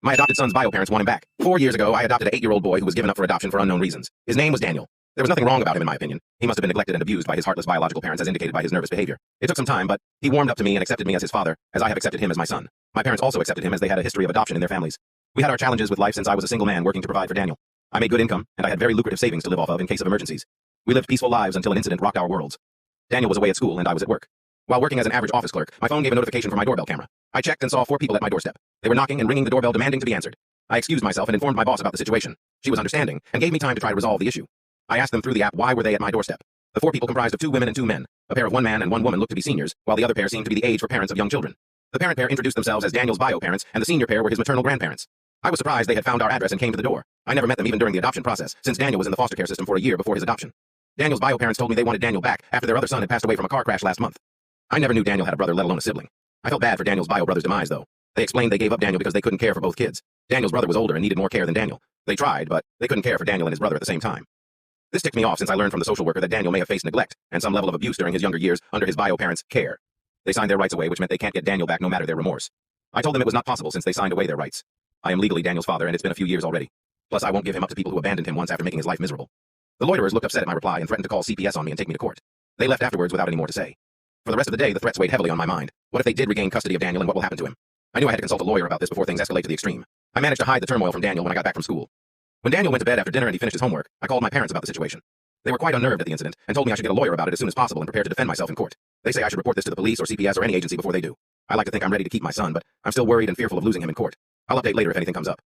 My adopted son's bio parents want him back. 4 years ago, I adopted an 8-year-old boy who was given up for adoption for unknown reasons. His name was Daniel. There was nothing wrong about him in my opinion. He must have been neglected and abused by his heartless biological parents as indicated by his nervous behavior. It took some time, but he warmed up to me and accepted me as his father, as I have accepted him as my son. My parents also accepted him as they had a history of adoption in their families. We had our challenges with life since I was a single man working to provide for Daniel. I made good income, and I had very lucrative savings to live off of in case of emergencies. We lived peaceful lives until an incident rocked our worlds. Daniel was away at school and I was at work. While working as an average office clerk, my phone gave a notification for my doorbell camera. I checked and saw 4 people at my doorstep. They were knocking and ringing the doorbell demanding to be answered. I excused myself and informed my boss about the situation. She was understanding and gave me time to try to resolve the issue. I asked them through the app why were they at my doorstep. The 4 people comprised of 2 women and 2 men. A pair of 1 man and 1 woman looked to be seniors, while the other pair seemed to be the age for parents of young children. The parent pair introduced themselves as Daniel's bio parents, and the senior pair were his maternal grandparents. I was surprised they had found our address and came to the door. I never met them even during the adoption process, since Daniel was in the foster care system for a year before his adoption. Daniel's bio parents told me they wanted Daniel back after their other son had passed away from a car crash last month. I never knew Daniel had a brother, let alone a sibling. I felt bad for Daniel's bio brother's demise, though. They explained they gave up Daniel because they couldn't care for both kids. Daniel's brother was older and needed more care than Daniel. They tried, but they couldn't care for Daniel and his brother at the same time. This ticked me off since I learned from the social worker that Daniel may have faced neglect and some level of abuse during his younger years under his bio parents' care. They signed their rights away, which meant they can't get Daniel back no matter their remorse. I told them it was not possible since they signed away their rights. I am legally Daniel's father, and it's been a few years already. Plus, I won't give him up to people who abandoned him once after making his life miserable. The lawyers looked upset at my reply and threatened to call CPS on me and take me to court. They left afterwards without any more to say. For the rest of the day, the threats weighed heavily on my mind. What if they did regain custody of Daniel, and what will happen to him? I knew I had to consult a lawyer about this before things escalate to the extreme. I managed to hide the turmoil from Daniel when I got back from school. When Daniel went to bed after dinner and he finished his homework, I called my parents about the situation. They were quite unnerved at the incident and told me I should get a lawyer about it as soon as possible and prepare to defend myself in court. They say I should report this to the police or CPS or any agency before they do. I like to think I'm ready to keep my son, but I'm still worried and fearful of losing him in court. I'll update later if anything comes up.